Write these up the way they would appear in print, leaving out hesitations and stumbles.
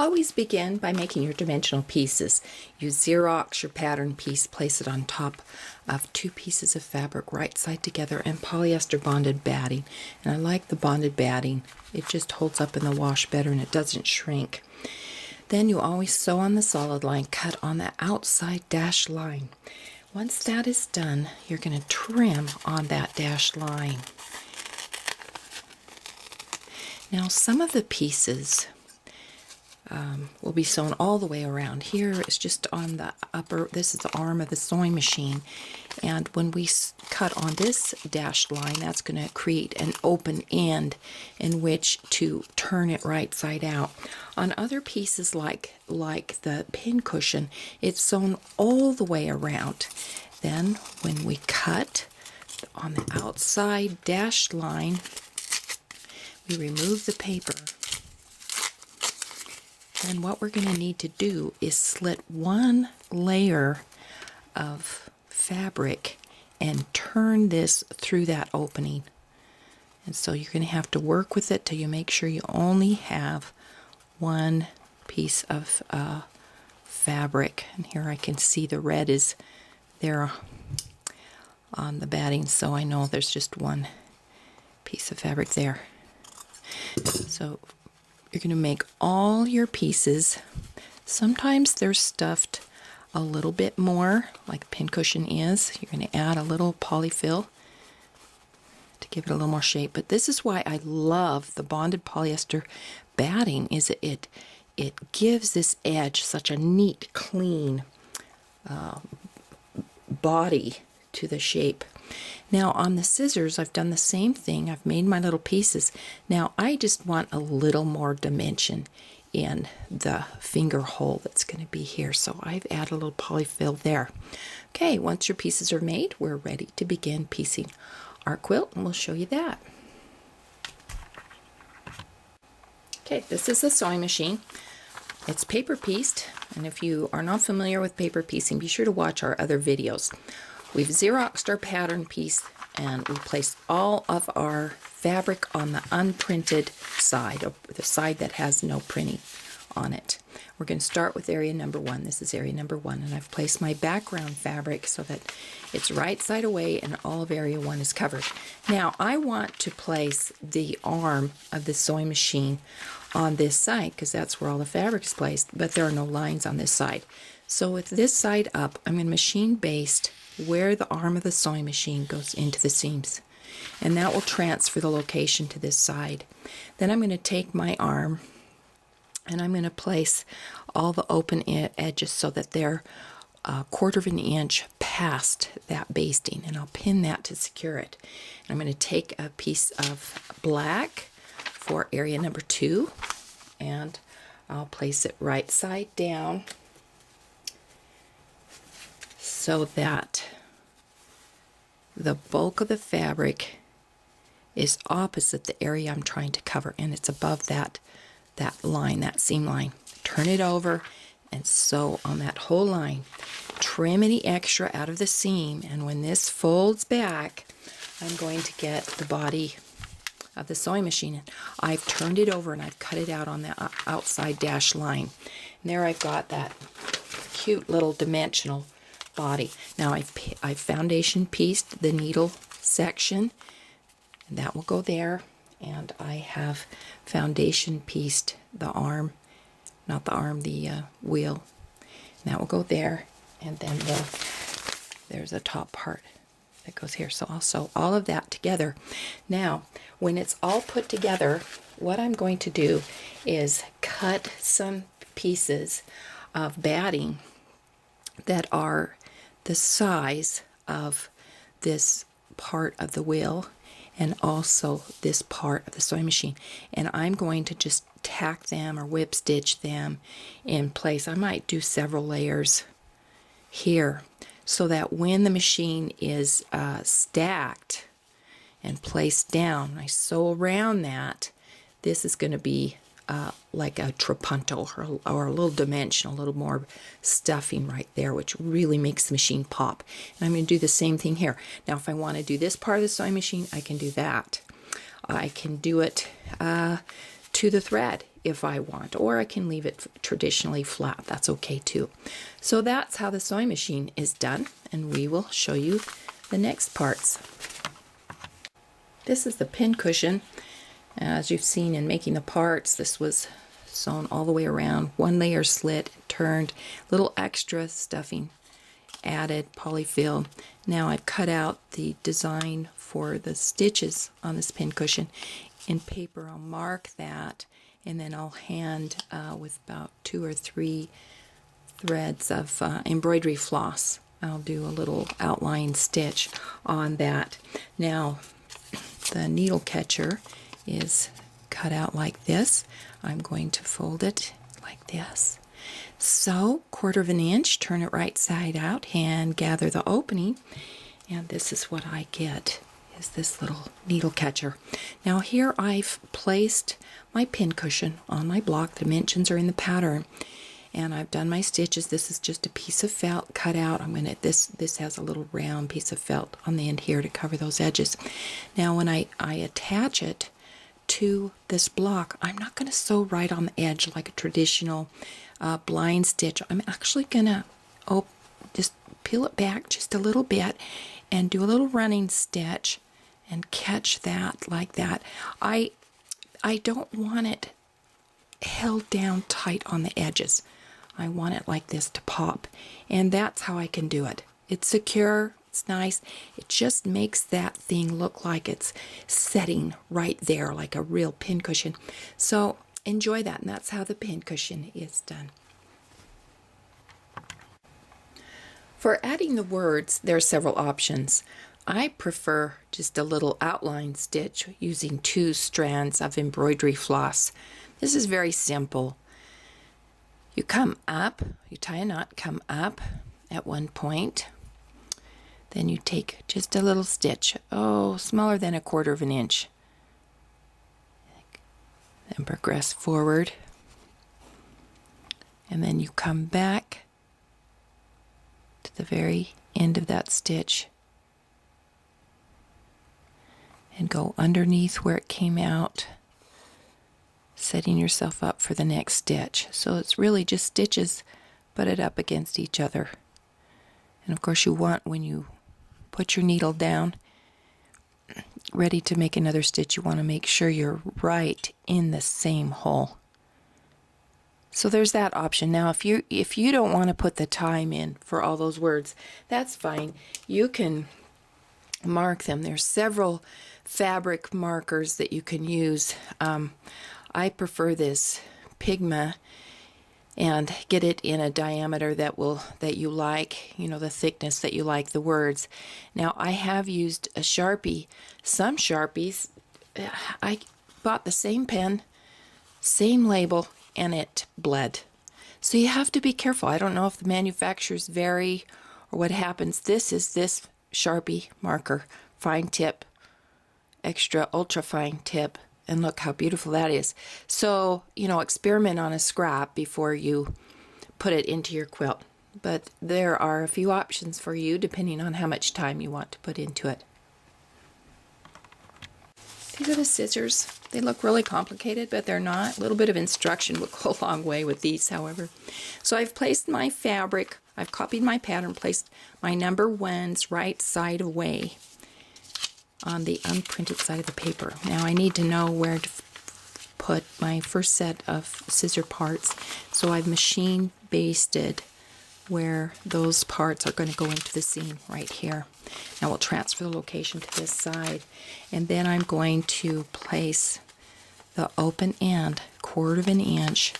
Always begin by making your dimensional pieces. You Xerox your pattern piece, place it on top of 2 pieces of fabric right side together and polyester bonded batting. And I like the bonded batting. It just holds up in the wash better and it doesn't shrink. Then you always sew on the solid line, cut on the outside dashed line. Once that is done, you're going to trim on that dashed line. Now some of the pieces will be sewn all the way around. Here it's just on the upper, this is the arm of the sewing machine, and when we cut on this dashed line, that's going to create an open end in which to turn it right side out. On other pieces like the pin cushion, it's sewn all the way around. Then when we cut on the outside dashed line, we remove the paper. And what we're going to need to do is slit one layer of fabric and turn this through that opening. And so you're going to have to work with it till you make sure you only have one piece of fabric. And here I can see the red is there on the batting, so I know there's just one piece of fabric there. So you're going to make all your pieces. Sometimes they're stuffed a little bit more, like a pincushion is. You're going to add a little polyfill to give it a little more shape. But this is why I love the bonded polyester batting, is it gives this edge such a neat, clean body to the shape. Now on the scissors, I've done the same thing. I've made my little pieces. Now I just want a little more dimension in the finger hole that's going to be here. So I've added a little polyfill there. Okay, once your pieces are made, we're ready to begin piecing our quilt, and we'll show you that. Okay, this is the sewing machine. It's paper pieced, and if you are not familiar with paper piecing, be sure to watch our other videos. We've Xeroxed our pattern piece and we placed all of our fabric on the unprinted side, or the side that has no printing on it. We're going to start with area number 1. This is area number 1, and I've placed my background fabric so that it's right side away and all of area 1 is covered. Now I want to place the arm of the sewing machine on this side because that's where all the fabric is placed, but there are no lines on this side. So with this side up, I'm going to machine baste where the arm of the sewing machine goes into the seams, and that will transfer the location to this side. Then I'm going to take my arm and I'm going to place all the open edges so that they're a 1/4 of an inch past that basting, and I'll pin that to secure it. And I'm going to take a piece of black for area number 2 and I'll place it right side down so that the bulk of the fabric is opposite the area I'm trying to cover, and it's above that line, that seam line. Turn it over and sew on that whole line. Trim any extra out of the seam, and when this folds back, I'm going to get the body of the sewing machine. I've turned it over and I've cut it out on the outside dash line. And there I've got that cute little dimensional body. Now I've foundation pieced the needle section, and that will go there, and I have foundation pieced the arm, not the arm, the wheel, and that will go there, and then there's a top part that goes here. So I'll sew all of that together. Now when it's all put together, what I'm going to do is cut some pieces of batting that are the size of this part of the wheel and also this part of the sewing machine, and I'm going to just tack them or whip stitch them in place. I might do several layers here so that when the machine is stacked and placed down, I sew around that, this is going to be like a trapunto or a little dimension, a little more stuffing right there, which really makes the machine pop. And I'm going to do the same thing here. Now if I want to do this part of the sewing machine, I can do that. I can do it to the thread if I want, or I can leave it traditionally flat. That's okay too. So that's how the sewing machine is done, and we will show you the next parts. This is the pin cushion. As you've seen in making the parts, this was sewn all the way around, one layer slit, turned, little extra stuffing added, polyfill. Now I've cut out the design for the stitches on this pin cushion in paper. I'll mark that, and then I'll hand with about 2 or 3 threads of embroidery floss. I'll do a little outline stitch on that. Now the needle catcher is cut out like this. I'm going to fold it like this. So 1/4 inch, turn it right side out, and gather the opening, and this is what I get, is this little needle catcher. Now here I've placed my pin cushion on my block. The dimensions are in the pattern, and I've done my stitches. This is just a piece of felt cut out. This has a little round piece of felt on the end here to cover those edges. Now when I attach it to this block, I'm not going to sew right on the edge like a traditional blind stitch. I'm actually going to just peel it back just a little bit and do a little running stitch and catch that like that. I don't want it held down tight on the edges. I want it like this to pop, and that's how I can do it. It's secure, it's nice. It just makes that thing look like it's setting right there like a real pin cushion. So enjoy that, and that's how the pin cushion is done. For adding the words, there are several options. I prefer just a little outline stitch using 2 strands of embroidery floss. This is very simple. You come up, you tie a knot, come up at one point, then you take just a little stitch, smaller than 1/4 inch, then progress forward, and then you come back to the very end of that stitch and go underneath where it came out, setting yourself up for the next stitch. So it's really just stitches butted up against each other. And of course you want, when you put your needle down ready to make another stitch, you want to make sure you're right in the same hole. So there's that option. Now if you don't want to put the time in for all those words, that's fine. You can mark them. There's several fabric markers that you can use. I prefer this Pigma, and get it in a diameter that you like, the thickness that you like the words. Now I have used a Sharpie. Some Sharpies, I bought the same pen, same label, and it bled. So you have to be careful. I don't know if the manufacturers vary or what happens. This is this Sharpie marker, fine tip, extra ultra fine tip, and look how beautiful that is. So, experiment on a scrap before you put it into your quilt. But there are a few options for you depending on how much time you want to put into it. These are the scissors. They look really complicated, but they're not. A little bit of instruction will go a long way with these, however. So I've placed my fabric, I've copied my pattern, placed my number 1s right side away on the unprinted side of the paper. Now I need to know where to put my first set of scissor parts, so I've machine basted where those parts are going to go into the seam right here. Now we'll transfer the location to this side, and then I'm going to place the open end 1/4 inch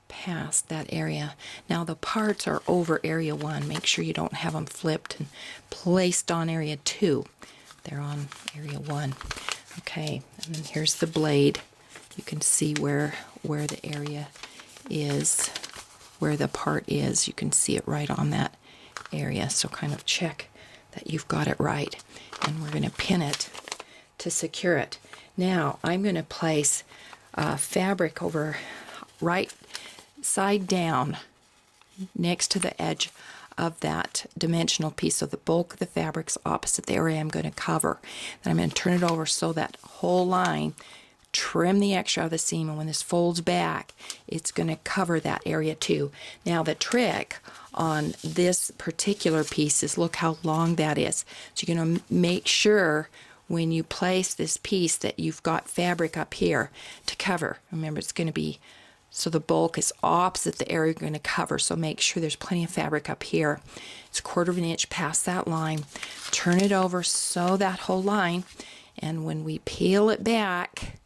past that area. Now the parts are over area 1. Make sure you don't have them flipped and placed on area 2. They're on area 1. Okay, and then here's the blade. You can see where the area is, where the part is. You can see it right on that area. So kind of check that you've got it right. And we're going to pin it to secure it. Now I'm going to place fabric over right side down next to the edge of that dimensional piece, so the bulk of the fabric's opposite the area I'm going to cover. Then I'm going to turn it over so that whole line trim the extra out of the seam, and when this folds back, it's going to cover that area too. Now the trick on this particular piece is look how long that is. So you're going to make sure when you place this piece that you've got fabric up here to cover. Remember, it's going to be, so the bulk is opposite the area you're going to cover, so make sure there's plenty of fabric up here. It's 1/4 of an inch past that line. Turn it over, sew that whole line, and when we peel it back,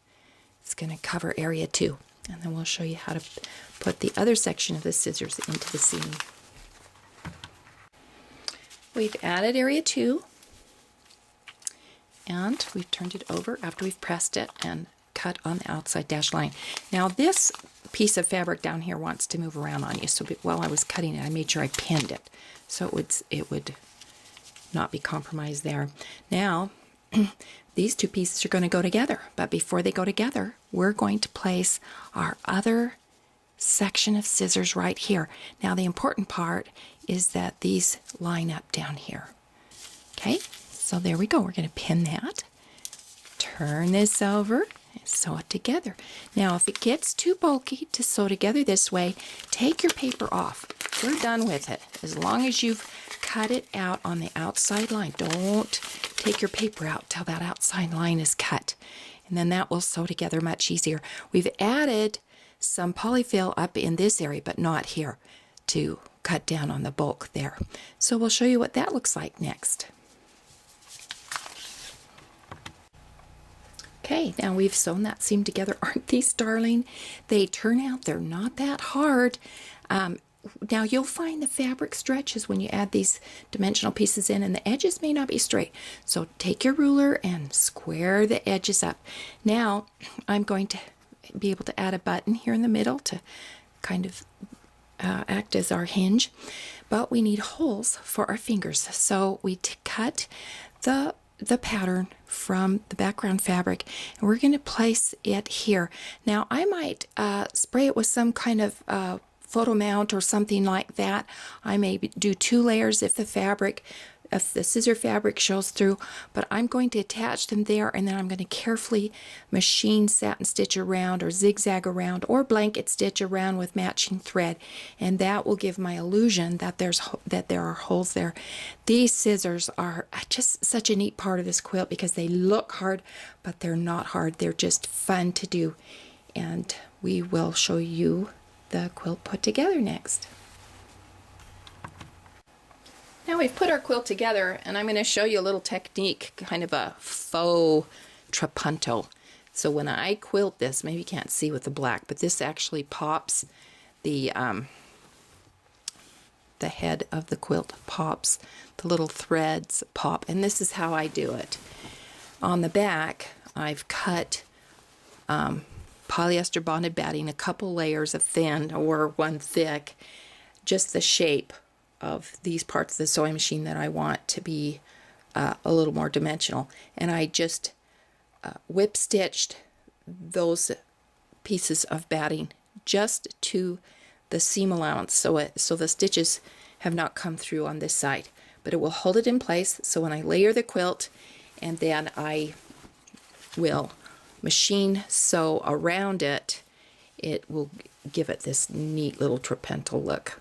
it's going to cover area 2. And then we'll show you how to put the other section of the scissors into the seam. We've added area 2, and we've turned it over after we've pressed it and cut on the outside dash line. Now this piece of fabric down here wants to move around on you, so while I was cutting it, I made sure I pinned it so it would not be compromised there. Now these two pieces are going to go together, but before they go together, we're going to place our other section of scissors right here. Now the important part is that these line up down here. Okay, so there we go. We're going to pin that, turn this over, and sew it together. Now if it gets too bulky to sew together this way, take your paper off. We're done with it. As long as you've cut it out on the outside line. Don't take your paper out till that outside line is cut. And then that will sew together much easier. We've added some polyfill up in this area, but not here, to cut down on the bulk there. So we'll show you what that looks like next. Okay, now we've sewn that seam together. Aren't these darling? They turn out, they're not that hard. Now you'll find the fabric stretches when you add these dimensional pieces in, and the edges may not be straight. So take your ruler and square the edges up. Now I'm going to be able to add a button here in the middle to kind of act as our hinge, but we need holes for our fingers. So we cut the pattern from the background fabric, and we're going to place it here. Now I might spray it with some kind of photo mount or something like that. I may do 2 layers if the scissor fabric shows through, but I'm going to attach them there, and then I'm going to carefully machine satin stitch around or zigzag around or blanket stitch around with matching thread, and that will give my illusion that there are holes there. These scissors are just such a neat part of this quilt because they look hard, but they're not hard. They're just fun to do, and we will show you the quilt put together next. Now we've put our quilt together, and I'm going to show you a little technique, kind of a faux trapunto. So when I quilt this, maybe you can't see with the black, but this actually pops the head of the quilt pops, the little threads pop, and this is how I do it. On the back, I've cut polyester bonded batting, a couple layers of thin or one thick, just the shape of these parts of the sewing machine that I want to be a little more dimensional. And I just whip stitched those pieces of batting just to the seam allowance, so the stitches have not come through on this side, but it will hold it in place. So when I layer the quilt, and then I will machine sew around it, it will give it this neat little trapunto look.